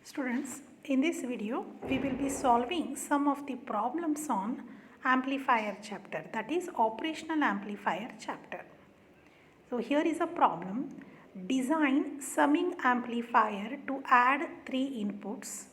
Students, in this video we will be solving some of the problems on amplifier chapter, that is operational amplifier chapter. So here is a problem. Design summing amplifier to add 3 inputs.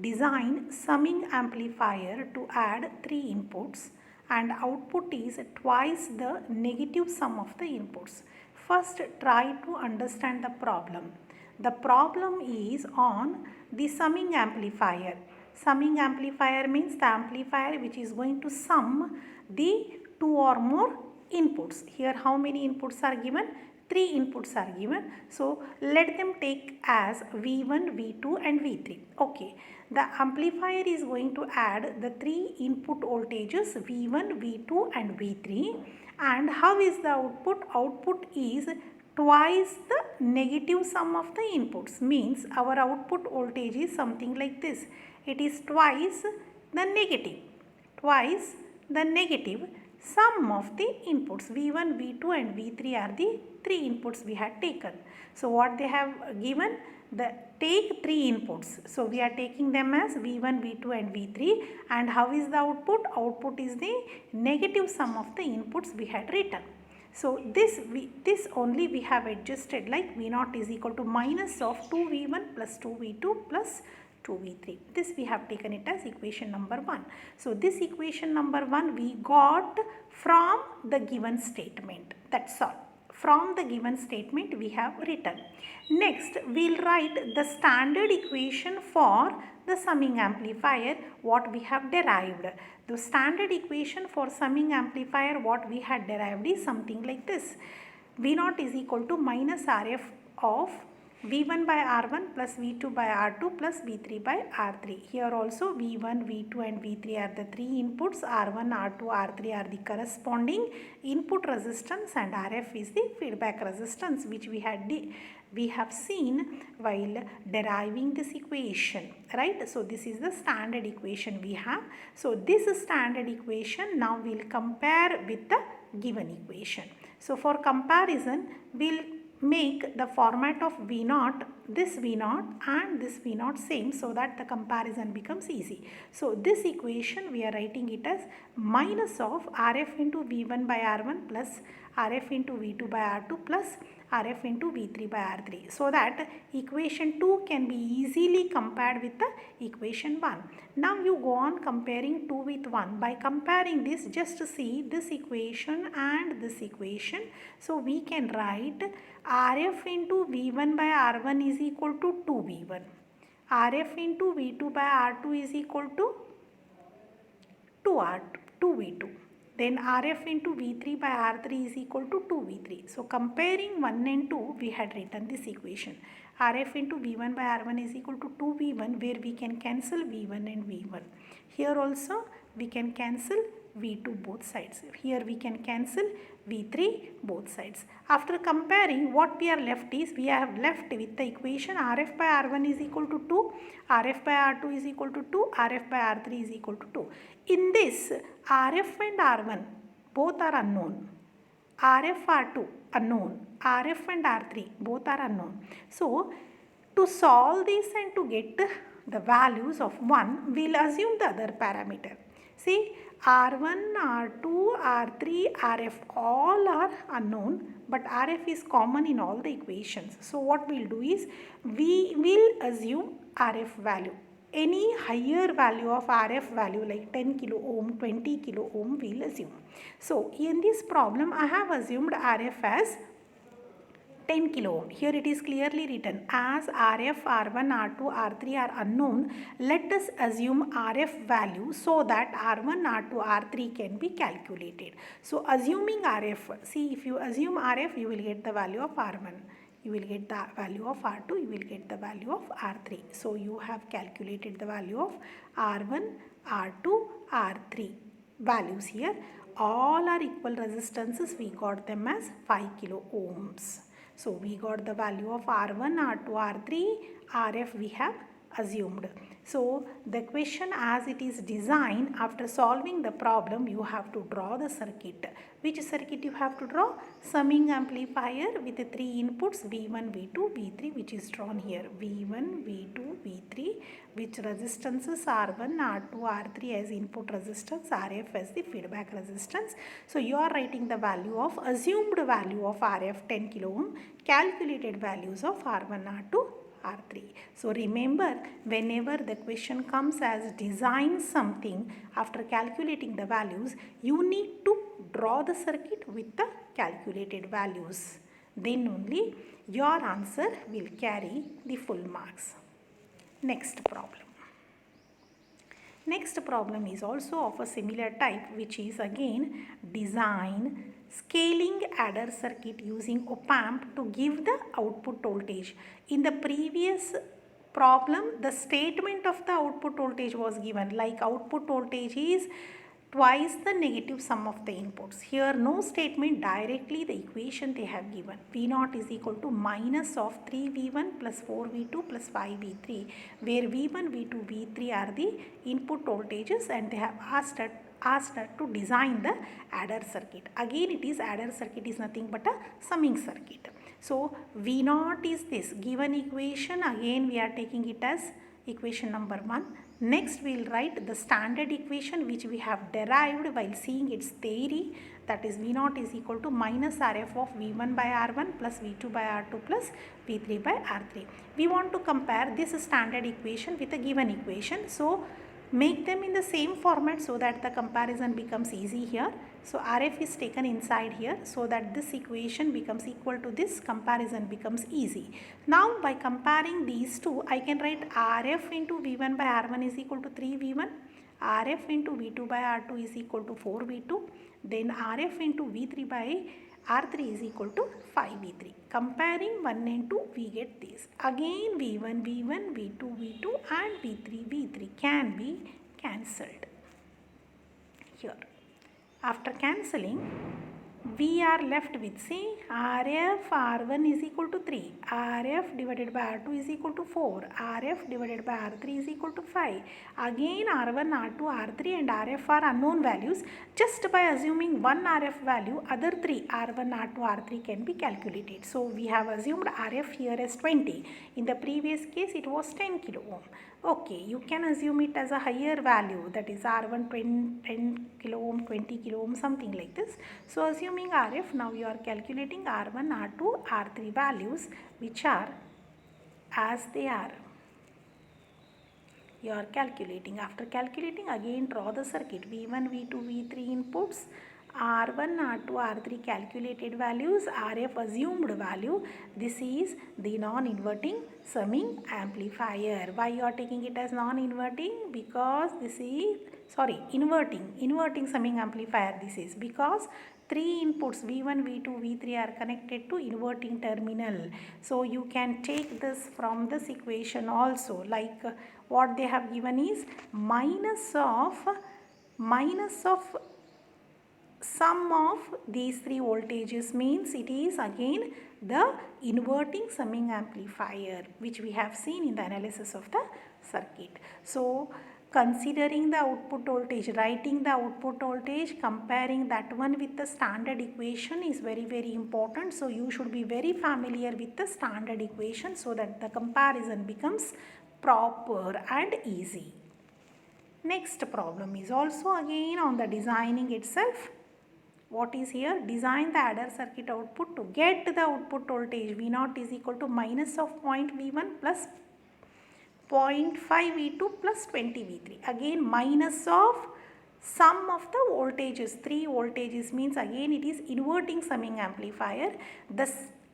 Design summing amplifier to add 3 inputs and output is twice the negative sum of the inputs. First try to understand the problem. The problem is on the summing amplifier. Summing amplifier means the amplifier which is going to sum the 2 or more inputs. Here how many inputs are given? 3 inputs are given. So let them take as V1, V2 and V3. Okay. The amplifier is going to add the 3 input voltages V1, V2 and V3. And how is the output? Output is twice the negative sum of the inputs. Means our output voltage is something like this. It is twice the negative. Twice the negative sum of the inputs. V1, V2 and V3 are the 3 inputs we had taken. So what they have given? Take 3 inputs. So we are taking them as V1, V2 and V3. And how is the output? Output is the negative sum of the inputs we had written. So this only we have adjusted like V0 is equal to minus of 2V1 plus 2V2 plus 2V3. This we have taken it as equation number 1. So this equation number 1 we got from the given statement. That's all. From the given statement we have written. Next we will write the standard equation for the summing amplifier what we have derived. The standard equation for summing amplifier what we had derived is something like this. V0 is equal to minus RF of V1 by R1 plus V2 by R2 plus V3 by R3. Here also V1, V2 and V3 are the 3 inputs. R1, R2, R3 are the corresponding input resistance and RF is the feedback resistance which we have seen while deriving this equation, right? So this is the standard equation we have. So this standard equation now we will compare with the given equation. So for comparison we will make the format of V0, this V0 and this V0 same so that the comparison becomes easy. So this equation we are writing it as minus of RF into V1 by R1 plus RF into V2 by R2 plus RF into V3 by R3. So that equation 2 can be easily compared with the equation 1. Now you go on comparing 2 with 1. By comparing this, just see this equation and this equation. So we can write RF into V1 by R1 is equal to 2V1. RF into V2 by R2 is equal to 2V2. Then RF into V3 by R3 is equal to 2V3. So comparing 1 and 2 we had written this equation. RF into V1 by R1 is equal to 2V1 where we can cancel V1 and V1. Here also we can cancel V2 both sides. Here we can cancel V3 both sides. After comparing what we are left is we have left with the equation RF by R1 is equal to 2, RF by R2 is equal to 2, RF by R3 is equal to 2. In this RF and R1 both are unknown. RF R2 unknown. RF and R3 both are unknown. So to solve this and to get the values of one we will assume the other parameter. See R1, R2, R3, RF all are unknown but RF is common in all the equations. So what we will do is we will assume RF value. Any higher value of RF value like 10 kilo ohm, 20 kilo ohm we will assume. So in this problem I have assumed RF as 10 kilo ohm. Here it is clearly written as RF, R1, R2, R3 are unknown. Let us assume RF value so that R1, R2, R3 can be calculated. So assuming RF, see if you assume RF you will get the value of R1. You will get the value of R2, you will get the value of R3. So you have calculated the value of R1, R2, R3 values here. All are equal resistances, we got them as 5 kilo ohms. So we got the value of R1, R2, R3, RF we have assumed. So the question as it is designed, after solving the problem you have to draw the circuit. Which circuit you have to draw? Summing amplifier with the three inputs V1, V2, V3, which is drawn here. V1, V2, V3, which resistances R1, R2, R3 as input resistance, RF as the feedback resistance. So you are writing the value of assumed value of RF 10 kilo ohm, calculated values of R1, R2, R3. So remember, whenever the question comes as design something, after calculating the values, you need to draw the circuit with the calculated values. Then only your answer will carry the full marks. Next problem. Next problem is also of a similar type, which is again design scaling adder circuit using op-amp to give the output voltage. In the previous problem, the statement of the output voltage was given, like output voltage is twice the negative sum of the inputs. Here no statement, directly the equation they have given. V0 is equal to minus of 3V1 plus 4V2 plus 5V3, where V1, V2, V3 are the input voltages, and they have asked us to design the adder circuit. Again it is adder circuit is nothing but a summing circuit. So V0 is this given equation, again we are taking it as equation number 1. Next we will write the standard equation which we have derived while seeing its theory, that is V0 is equal to minus RF of V1 by R1 plus V2 by R2 plus V3 by R3. We want to compare this standard equation with a given equation. So make them in the same format so that the comparison becomes easy here. So RF is taken inside here so that this equation becomes equal to this, comparison becomes easy. Now by comparing these two, I can write RF into V1 by R1 is equal to 3V1, RF into V2 by R2 is equal to 4V2, then RF into V3 by R3 is equal to 5V3. Comparing 1 and 2, we get this. Again V1, V1, V2, V2 and V3, V3 can be cancelled here. After cancelling, we are left with, see, RF R1 is equal to 3, RF divided by R2 is equal to 4, RF divided by R3 is equal to 5. Again R1, R2, R3 and RF are unknown values. Just by assuming one RF value, other three R1, R2, R3 can be calculated. So we have assumed RF here as 20. In the previous case it was 10 kilo ohm. Okay, you can assume it as a higher value, that is R1 10 kilo ohm, 20 kilo ohm, something like this. So assuming RF, now you are calculating R1, R2, R3 values which are as they are. You are calculating. After calculating, again draw the circuit. V1, V2, V3 inputs, R1, R2, R3 calculated values, RF assumed value. This is the non-inverting summing amplifier. Why you are taking it as non-inverting? Because this is, inverting summing amplifier this is, because three inputs V1, V2, V3 are connected to inverting terminal. So you can take this from this equation also, like what they have given is minus of sum of these three voltages, means it is again the inverting summing amplifier which we have seen in the analysis of the circuit. So considering the output voltage, writing the output voltage, comparing that one with the standard equation is very important. So you should be very familiar with the standard equation so that the comparison becomes proper and easy. Next problem is also again on the designing itself. What is here? Design the adder circuit output to get the output voltage V0 is equal to minus of 0.V1 plus 0.5V2 plus 20V3. Again minus of sum of the voltages, 3 voltages, means again it is inverting summing amplifier. The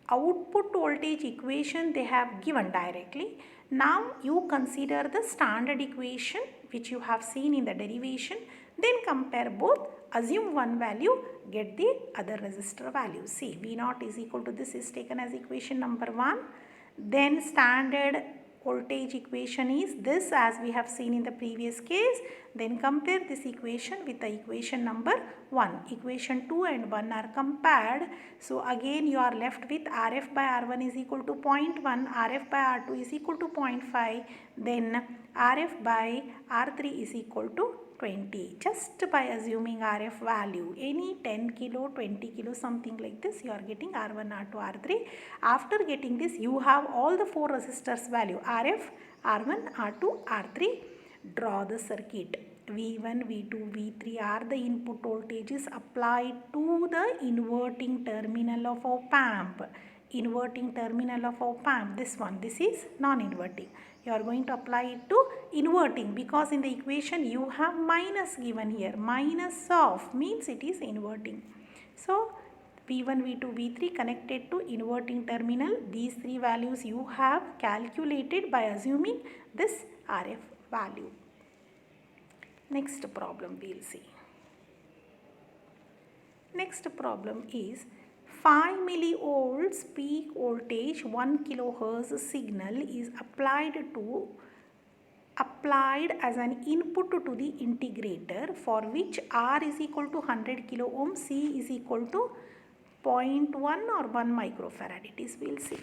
output voltage equation they have given directly. Now you consider the standard equation which you have seen in the derivation, then compare both, assume one value, get the other resistor value. See, V0 is equal to, this is taken as equation number 1, then standard voltage equation is this, as we have seen in the previous case. Then compare this equation with the equation number 1. Equation 2 and 1 are compared. So again you are left with Rf by R1 is equal to 0.1, Rf by R2 is equal to 0.5, then Rf by R3 is equal to 20. Just by assuming Rf value, any 10 kilo, 20 kilo, something like this, you are getting R1, R2, R3. After getting this, you have all the 4 resistors value, Rf, R1, R2, R3. Draw the circuit. V1, V2, V3 are the input voltages applied to the inverting terminal of op-amp. Inverting terminal of op-amp, this one, this is non-inverting. You are going to apply it to inverting, because in the equation you have minus given here. Minus of means it is inverting. So V1, V2, V3 connected to inverting terminal. These 3 values you have calculated by assuming this Rf value. Next problem we will see. Next problem is 5 millivolts peak voltage 1 kilohertz signal is applied as an input to the integrator, for which R is equal to 100 kilo ohm, C is equal to 0.1 or 1 microfarad. It is, we will see.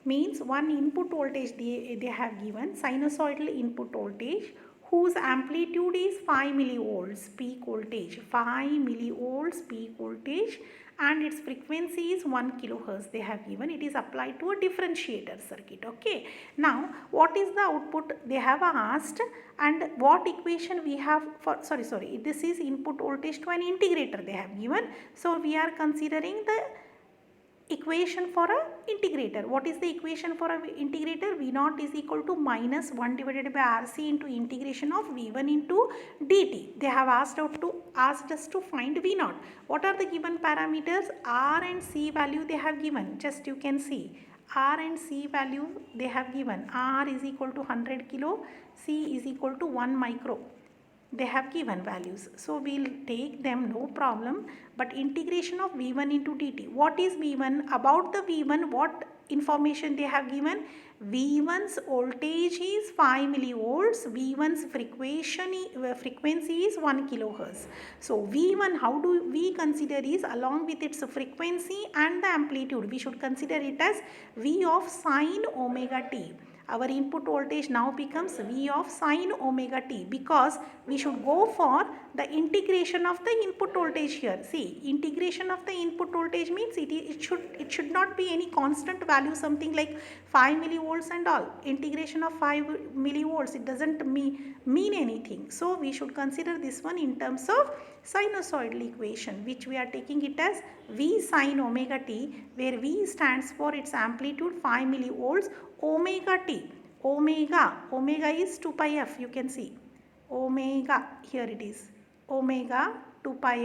Means one input voltage they have given, sinusoidal input voltage, whose amplitude is 5 millivolts peak voltage, 5 millivolts peak voltage, and its frequency is 1 kilohertz they have given. It is applied to a differentiator circuit. Okay. Now what is the output they have asked, and what equation we have for, sorry, this is input voltage to an integrator they have given. So we are considering the equation for a integrator. What is the equation for a integrator? V0 is equal to minus 1 divided by RC into integration of V1 into dt. They have asked us to find V0. What are the given parameters? R and C value they have given. Just you can see. R and C value they have given. R is equal to 100 kilo. C is equal to 1 micro. They have given values. So we will take them, no problem. But integration of V1 into dt. What is V1? About the V1, what information they have given? V1's voltage is 5 millivolts. V1's frequency is 1 kilohertz. So V1, how do we consider is along with its frequency and the amplitude. We should consider it as V of sine omega t. Our input voltage now becomes V of sine omega t, because we should go for the integration of the input voltage here. See, integration of the input voltage means it should not be any constant value, something like 5 millivolts and all. Integration of 5 millivolts, it doesn't mean anything. So we should consider this one in terms of sinusoidal equation, which we are taking it as V sine omega t, where V stands for its amplitude 5 millivolts, omega t, omega is 2 pi f, you can see, omega, here it is, omega 2 pi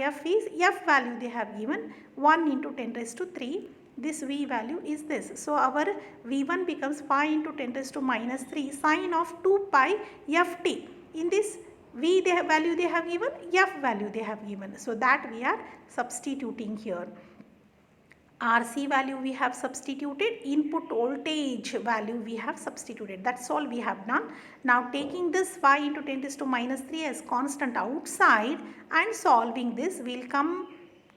f is f value they have given 1 into 10 raised to 3, this V value is this. So our V1 becomes 5 into 10 raised to minus 3 sine of 2 pi ft. In this V value they have given, f value they have given. So that we are substituting here. RC value we have substituted, input voltage value we have substituted. That's all we have done. Now taking this 5 into 10 raised to minus 3 as constant outside and solving this, we will come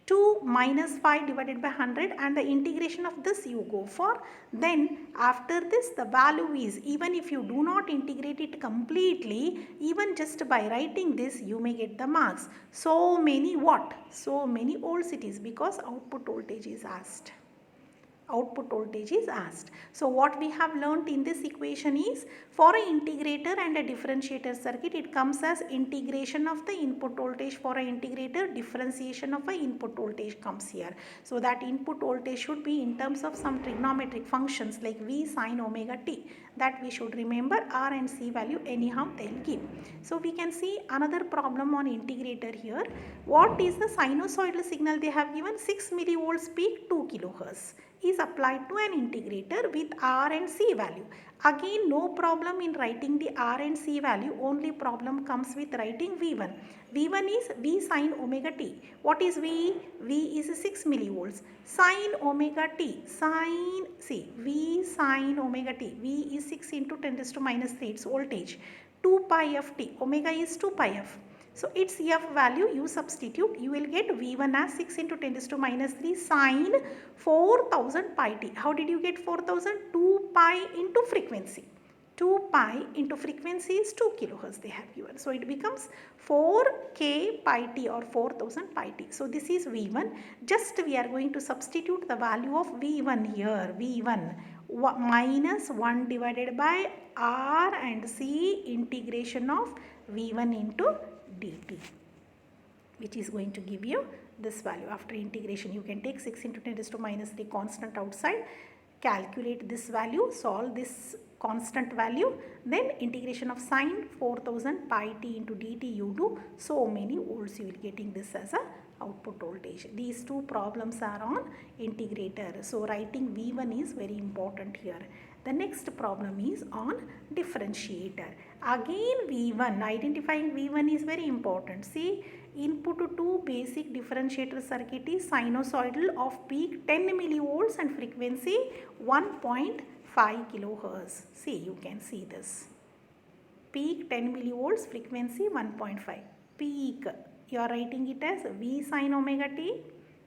to minus 5 divided by 100, and the integration of this you go for. Then after this the value is, even if you do not integrate it completely, even just by writing this you may get the marks. So many what? So many volts it is, because output voltage is asked. Output voltage is asked. So what we have learnt in this equation is, for an integrator and a differentiator circuit, it comes as integration of the input voltage for an integrator, differentiation of an input voltage comes here. So that input voltage should be in terms of some trigonometric functions like V sine omega t. That we should remember. R and C value anyhow they will give. So we can see another problem on integrator here. What is the sinusoidal signal they have given? 6 millivolts peak 2 kilohertz. is applied to an integrator with R and C value. Again, no problem in writing the R and C value, only problem comes with writing V1. V1 is V sine omega t. What is V? V is 6 millivolts. Sine omega t, sine, see, V sine omega t, V is 6 into 10 raised to minus 3, its voltage. 2 pi f t, omega is 2 pi f. So its f value you substitute, you will get V1 as 6 into 10 raised to minus 3 sine 4000 pi t. How did you get 4000? 2 pi into frequency. 2 pi into frequency is 2 kilohertz they have given. So it becomes 4k pi t or 4000 pi t. So this is V1. Just we are going to substitute the value of V1 here. V1 minus 1 divided by R and C integration of V1 into dt, which is going to give you this value. After integration, you can take 6 into 10 raised to minus 3 constant outside, calculate this value, solve this constant value, then integration of sine 4000 pi t into dt you do, so many volts you will getting this as a output voltage. These two problems are on integrator. So writing V1 is very important here. The next problem is on differentiator. Again V1, identifying V1 is very important. See, input to basic differentiator circuit is sinusoidal of peak 10 millivolts and frequency 1.5 kilohertz. See, you can see this. Peak 10 millivolts, frequency 1.5. Peak, you are writing it as V sine omega t.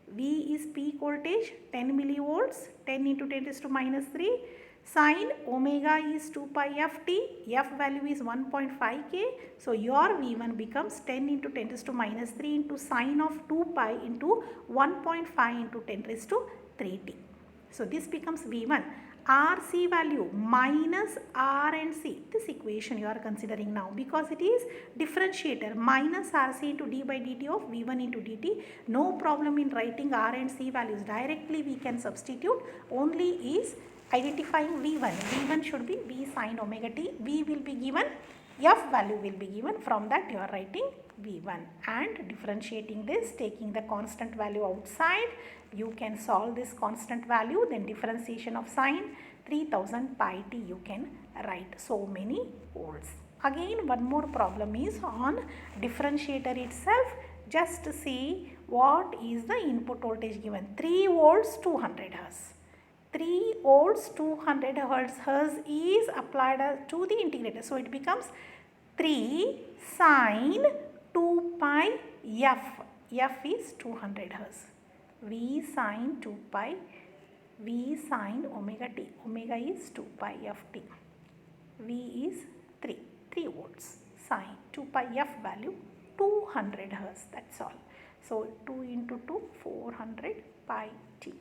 V is peak voltage 10 millivolts, 10 into 10 raised to minus 3. Sine omega is 2 pi f t, f value is 1.5k. So your V1 becomes 10 into 10 raised to minus 3 into sine of 2 pi into 1.5 into 10 raised to 3t. So this becomes V1. RC value minus R and C. This equation you are considering now because it is differentiator minus RC into d by dt of V1 into dt. No problem in writing R and C values. Directly we can substitute. Only is identifying V1. V1 should be V sine omega t. V will be given. F value will be given. From that you are writing V1 and differentiating this, taking the constant value outside. You can solve this constant value, then differentiation of sine 3000 pi t you can write, so many volts. Again one more problem is on differentiator itself. Just see what is the input voltage given. 3 volts 200 hertz. 3 volts 200 hertz is applied to the integrator. So it becomes 3 sine 2 pi f. F is 200 hertz. V sine 2 pi, V sine omega t. Omega is 2 pi f t. V is 3 volts. Sine 2 pi f value 200 hertz. That's all. So 2 into 2 400 pi t.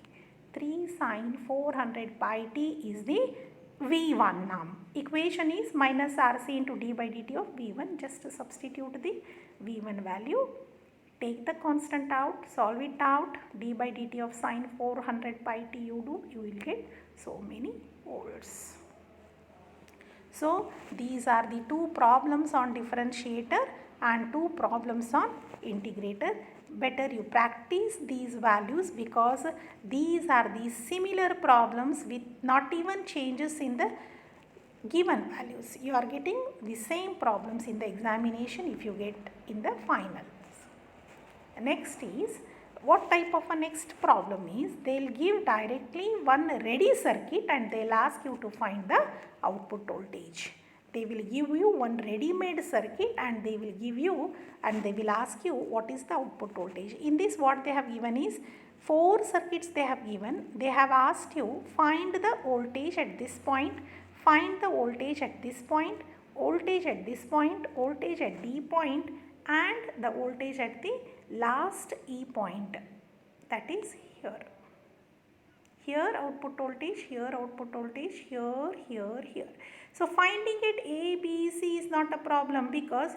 3 sine 400 pi t is the V1 now. Equation is minus RC into d by dt of V1. Just substitute the V1 value. Take the constant out, solve it out, d by dt of sine 400 pi t you do, you will get so many volts. So these are the two problems on differentiator and two problems on integrator. Better you practice these values because these are the similar problems with not even changes in the given values. You are getting the same problems in the examination if you get in the final. Next is, what type of a next problem is, they will give directly one ready circuit and they will ask you to find the output voltage. They will give you one ready-made circuit and they will give you and they will ask you what is the output voltage. In this what they have given is 4 circuits they have given. They have asked you find the voltage at this point, find the voltage at this point, voltage at this point, voltage at D point and the voltage at the last E point, that is here. Here output voltage, here output voltage, here, here, here. So finding it A, B, C is not a problem because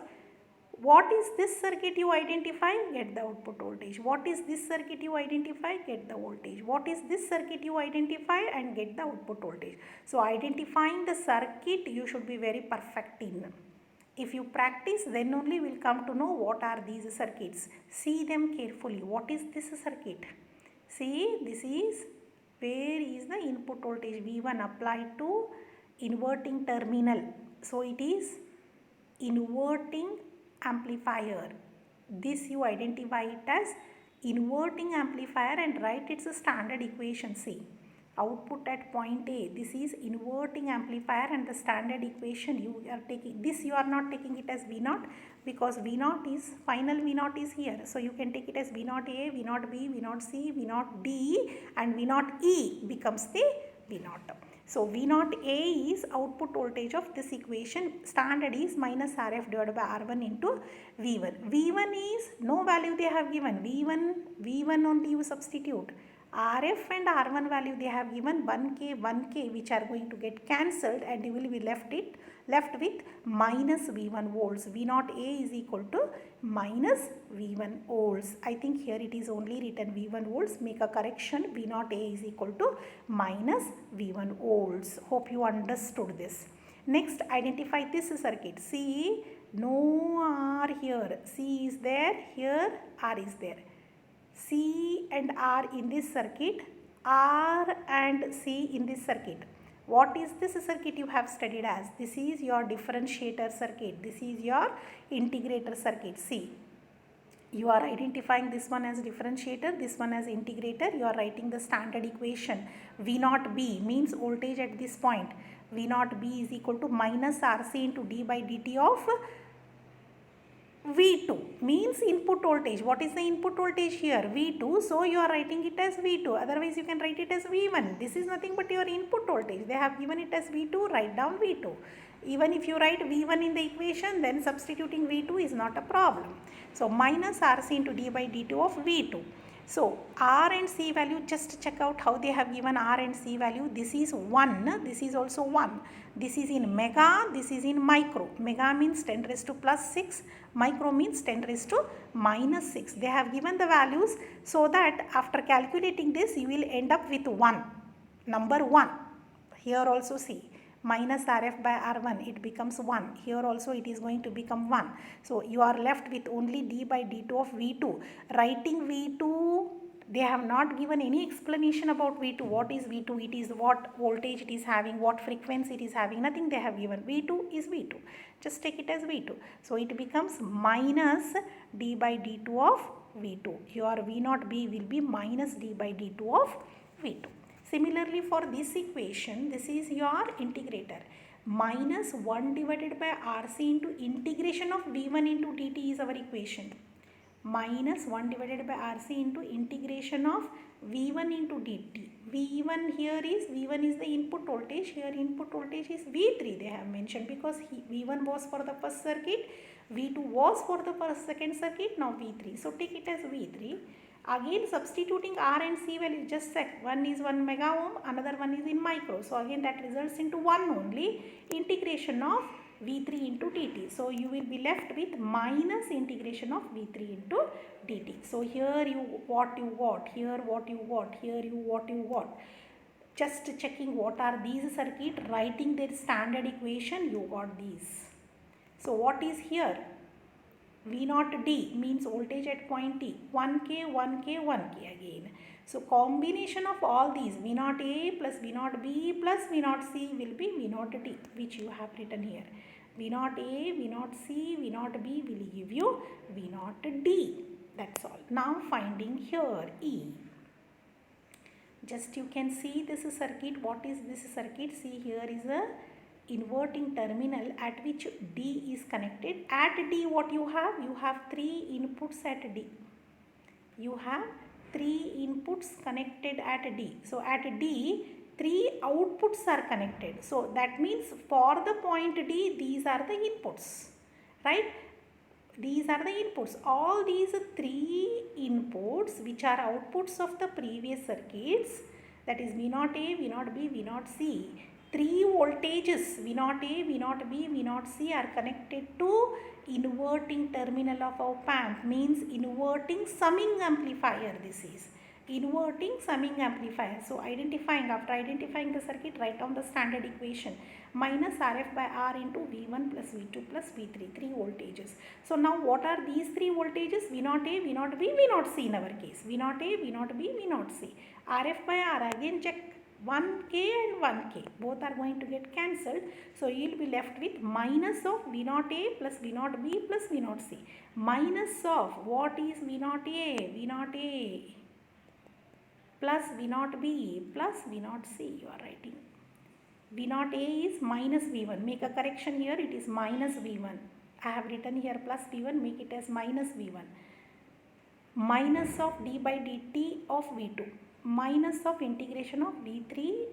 what is this circuit you identify? Get the output voltage. What is this circuit you identify? Get the voltage. What is this circuit you identify and get the output voltage. So identifying the circuit you should be very perfect in. If you practice, then only will come to know what are these circuits. See them carefully. What is this circuit? See, this is Where is the input voltage V1 applied to inverting terminal? So it is inverting amplifier. This you identify it as inverting amplifier and write its standard equation. See, output at point A, this is inverting amplifier, and the standard equation you are taking, this you are not taking it as V0 because V0 is, final V0 is here. So you can take it as V0 A, V0 B, V0 C, V0 D, and V0 E becomes the V0. So V0 A is output voltage of this equation. Standard is minus Rf divided by R1 into V1. V1 is no value they have given. V1 only you substitute. Rf and R1 value they have given 1K which are going to get cancelled, and you will be left with minus V1 volts. V0 A is equal to minus V1 volts. I think here it is only written V1 volts. Make a correction. V0 A is equal to minus V1 volts. Hope you understood this. Next, identify this circuit. See, no R here. C is there. Here R is there. C and R in this circuit, R and C in this circuit. What is this circuit you have studied as? This is your differentiator circuit. This is your integrator circuit. See, you are identifying this one as differentiator, this one as integrator. You are writing the standard equation. V0 B means voltage at this point. V0 B is equal to minus RC into d by dt of V2 means input voltage. What is the input voltage here? V2. So you are writing it as V2. Otherwise you can write it as V1. This is nothing but your input voltage. They have given it as V2. Write down V2. Even if you write V1 in the equation, then substituting V2 is not a problem. So minus RC into d by dt of V2. So R and C value, just check out how they have given R and C value. This is 1, this is also 1. This is in mega, this is in micro. Mega means 10 raised to plus 6, micro means 10 raised to minus 6. They have given the values so that after calculating this, you will end up with 1. Number 1. Here also see. Minus Rf by R1, it becomes 1. Here also it is going to become 1. So you are left with only d by dt of V2. Writing V2, they have not given any explanation about V2. What is V2? It is what voltage it is having, what frequency it is having. Nothing they have given. V2 is V2. Just take it as V2. So it becomes minus d by dt of V2. Your V0B will be minus d by dt of V2. Similarly, for this equation, this is your integrator. Minus 1 divided by RC into integration of V1 into dt is our equation. Minus 1 divided by RC into integration of V1 into dt. V1 here is, V1 is the input voltage. Here input voltage is V3 they have mentioned because V1 was for the first circuit, V2 was for the second circuit, now V3. So take it as V3. Again substituting R and C value, just check, one is 1 mega ohm, another one is in micro. So again that results into 1 only, integration of V3 into dt. So you will be left with minus integration of V3 into dt. So here you what you got, here what you got, here you what you got. Just checking what are these circuit, writing their standard equation, you got these. So what is here? V0 D means voltage at point T, 1K, 1K, 1K again. So combination of all these V0 A plus V0 B plus V0 C will be V0 D, which you have written here. V0 A, V0 C, V0 B will give you V0 D. That's all. Now finding here E. Just you can see this circuit. What is this circuit? See, here is a inverting terminal at which D is connected. At D what you have? You have 3 inputs at D. You have 3 inputs connected at D. So at D 3 outputs are connected. So that means for the point D these are the inputs, right? These are the inputs. All these 3 inputs which are outputs of the previous circuits, that is V0 A, V0 B, V0 C. 3 voltages V0 A, V0 B, V0 C are connected to inverting terminal of op amp, means inverting summing amplifier this is. inverting summing amplifier. So after identifying the circuit, write down the standard equation, minus Rf by R into V1 plus V2 plus V3, 3 voltages. So now what are these 3 voltages? V0 A, V0 B, V0 C in our case. V0 A, V0 B, V0 C. Rf by R, again check 1K and 1K, both are going to get cancelled. So you will be left with minus of V0 A plus V0 B plus V0 C. Minus of what is V0 A? V0 A plus V0 B plus V0 C, you are writing. V0 A is minus V1, make a correction here, it is minus V1. I have written here plus V1, make it as minus V1. Minus of d by dt of V2, minus of integration of V3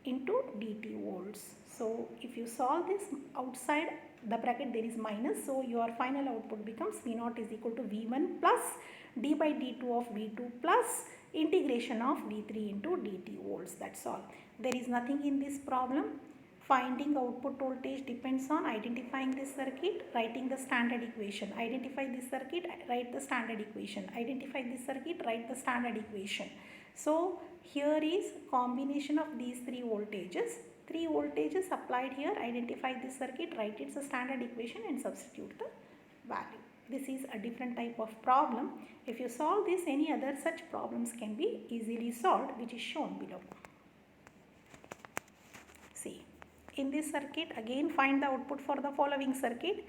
into dt volts. So if you solve this, outside the bracket there is minus, so your final output becomes V0 is equal to V1 plus d by d2 of V2 plus integration of V3 into dt volts. That's all. There is nothing in this problem. Finding output voltage depends on identifying this circuit, writing the standard equation. Identify this circuit, write the standard equation. Identify this circuit, write the standard equation. So here is combination of these 3 voltages. 3 voltages applied here. Identify this circuit, write its standard equation and substitute the value. This is a different type of problem. If you solve this, any other such problems can be easily solved, which is shown below. See, in this circuit, again find the output for the following circuit.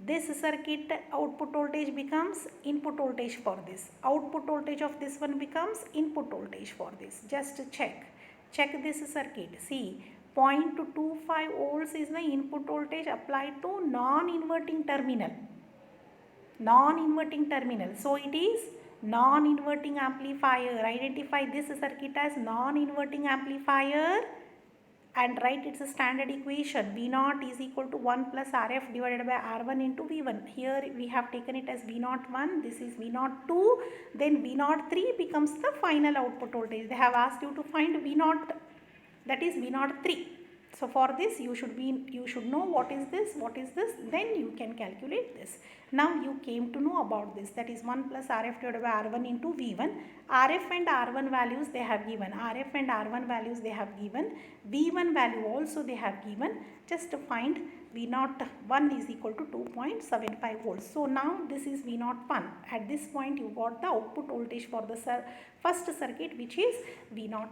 This circuit output voltage becomes input voltage for this. Output voltage of this one becomes input voltage for this. Just check this circuit. See, 0.25 volts is the input voltage applied to non-inverting terminal. Non-inverting terminal. So it is non-inverting amplifier. Identify this circuit as non-inverting amplifier and write its standard equation. V0 is equal to 1 plus Rf divided by R1 into V1. Here we have taken it as V01, this is V02, then V03 becomes the final output voltage. They have asked you to find V0, that is V03. So for this you should know what is this, then you can calculate this. Now you came to know about this, that is 1 plus Rf divided by R1 into V1. Rf and R1 values they have given. Rf and R1 values they have given. V1 value also they have given. Just to find V01 is equal to 2.75 volts. So now this is V01. At this point you got the output voltage for the first circuit, which is V01.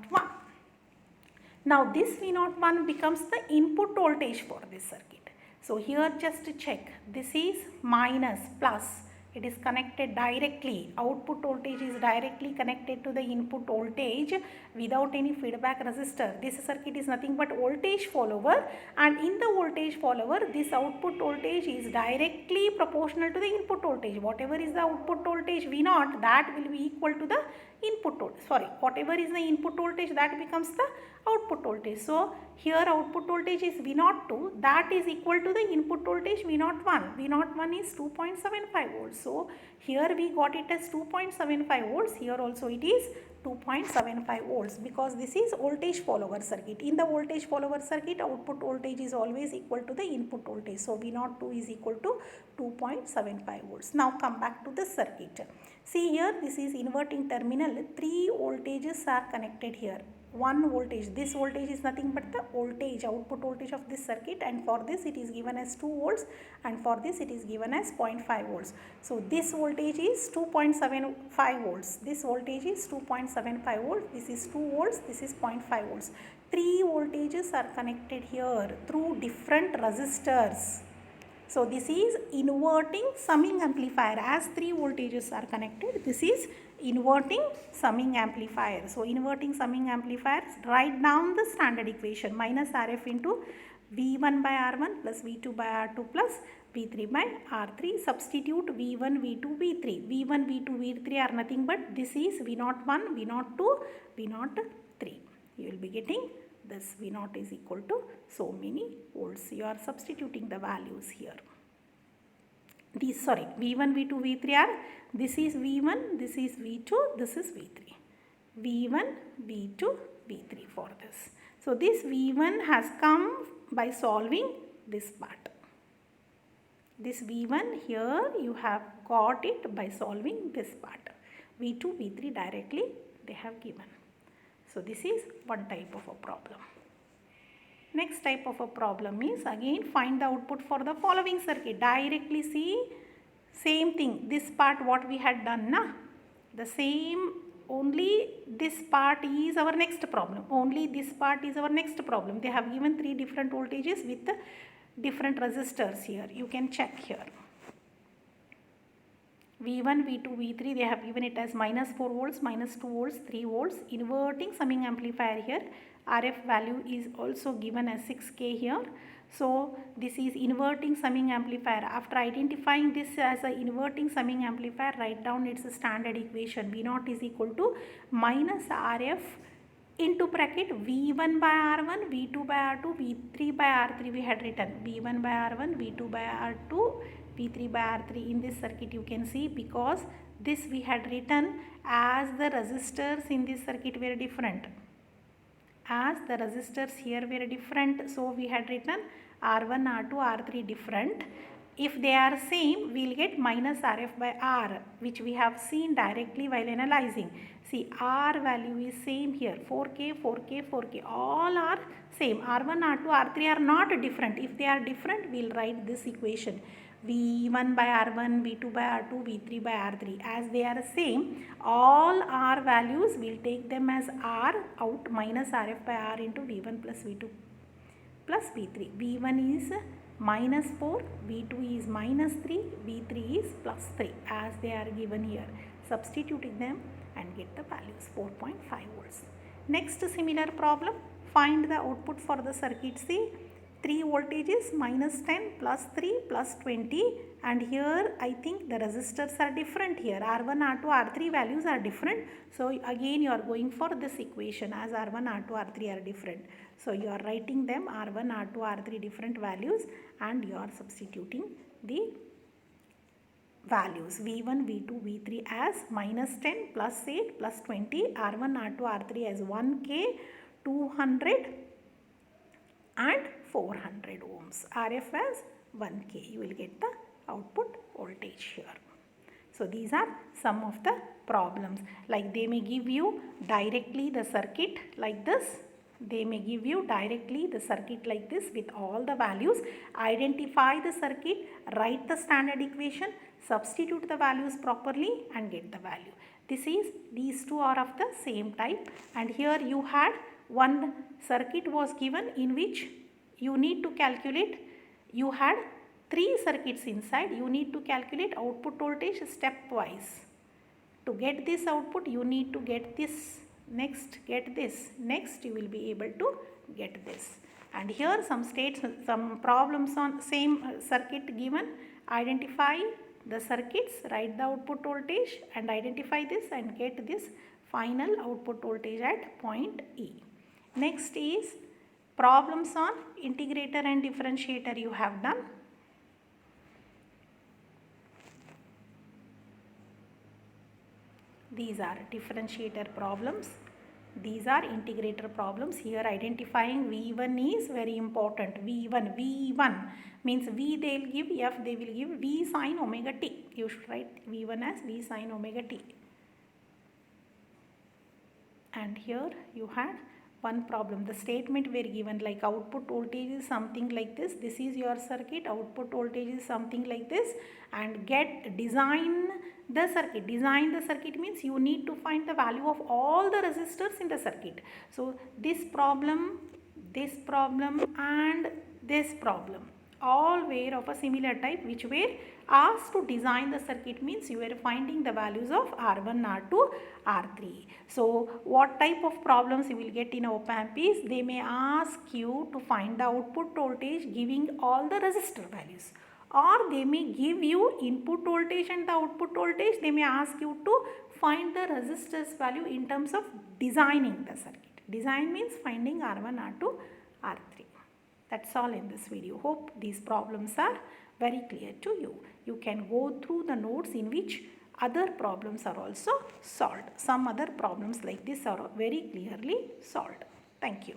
Now this V01 becomes the input voltage for this circuit. So here just to check, this is minus plus, it is connected directly, output voltage is directly connected to the input voltage without any feedback resistor. This circuit is nothing but voltage follower, and in the voltage follower this output voltage is directly proportional to the input voltage. Whatever is the output voltage V0, that will be equal to the input voltage, whatever is the input voltage, that becomes the output voltage. So here output voltage is V02, that is equal to the input voltage V01. V01 is 2.75 volts. So here we got it as 2.75 volts, here also it is 2.75 volts, because this is voltage follower circuit. In the voltage follower circuit, output voltage is always equal to the input voltage. So V02 is equal to 2.75 volts. Now come back to the circuit. See here, this is inverting terminal. 3 voltages are connected here. One voltage, this voltage is nothing but the voltage, output voltage of this circuit, and for this it is given as 2 volts and for this it is given as 0.5 volts. So this voltage is 2.75 volts, this voltage is 2.75 volts, this is 2 volts, this is 0.5 volts. 3 voltages are connected here through different resistors. So this is inverting summing amplifier. As 3 voltages are connected, this is inverting summing amplifier. So inverting summing amplifiers, write down the standard equation, minus Rf into V1 by R1 plus V2 by R2 plus V3 by R3. Substitute V1, V2, V3. V1, V2, V3 are nothing but this is V01, V02, V03. You will be getting this V0 is equal to so many volts. You are substituting the values here. These, V1, V2, V3 are, this is V1, this is V2, this is V3. V1, V2, V3 for this. So this V1 has come by solving this part. This V1 here you have got it by solving this part. V2, V3 directly they have given. So this is one type of a problem. Next type of a problem is again find the output for the following circuit. Directly see, same thing, this part what we had done na, the same, only this part is our next problem, only this part is our next problem. They have given 3 different voltages with different resistors here, you can check here. V1, V2, V3 they have given it as minus 4 volts, minus 2 volts, 3 volts. Inverting summing amplifier here, RF value is also given as 6K here. So this is inverting summing amplifier. After identifying this as an inverting summing amplifier, write down its standard equation. V0 is equal to minus RF into bracket V1 by R1, V2 by R2, V3 by R3 we had written. V1 by R1, V2 by R2, V3 by R3 in this circuit you can see, because this we had written as the resistors in this circuit were different. As the resistors here were different, so we had written R1, R2, R3 different. If they are same, we will get minus RF by R, which we have seen directly while analyzing. See, R value is same here, 4K, 4K, 4K, all are same. R1, R2, R3 are not different. If they are different, we will write this equation. V1 by R1, V2 by R2, V3 by R3. As they are same, all R values we will take them as R out minus RF by R into V1 plus V2 plus V3. V1 is minus 4, V2 is minus 3, V3 is plus 3 as they are given here. Substituting them and get the values 4.5 volts. Next similar problem, find the output for the circuit. See, 3 voltages minus 10 plus 3 plus 20, and here I think the resistors are different here. R1, R2, R3 values are different. So again you are going for this equation as R1, R2, R3 are different. So you are writing them R1, R2, R3 different values and you are substituting the values V1, V2, V3 as minus 10 plus 8 plus 20, R1, R2, R3 as 1K, 200 and 400 ohms, RF as 1K. You will get the output voltage here. So these are some of the problems. Like they may give you directly the circuit like this. They may give you directly the circuit like this with all the values. Identify the circuit, write the standard equation, substitute the values properly and get the value. These two are of the same type, and here you had one circuit was given in which you need to calculate, you had 3 circuits inside, you need to calculate output voltage stepwise. To get this output you need to get this, next get this, next you will be able to get this. And here some problems on same circuit given. Identify the circuits, write the output voltage and identify this and get this final output voltage at point E. Next is problems on integrator and differentiator you have done. These are differentiator problems. These are integrator problems. Here identifying V1 is very important. V1 means V they will give, F they will give V sin omega t. You should write V1 as V sin omega t. And here you had one problem. The statement were given like output voltage is something like this. This is your circuit. Output voltage is something like this. And design the circuit. Design the circuit means you need to find the value of all the resistors in the circuit. So this problem and this problem all were of a similar type, which were asked to design the circuit means you were finding the values of R1, R2, R3. So what type of problems you will get in op-amp is they may ask you to find the output voltage giving all the resistor values, or they may give you input voltage and the output voltage. They may ask you to find the resistors value in terms of designing the circuit. Design means finding R1, R2, R3. That's all in this video. Hope these problems are very clear to you. You can go through the notes in which other problems are also solved. Some other problems like this are very clearly solved. Thank you.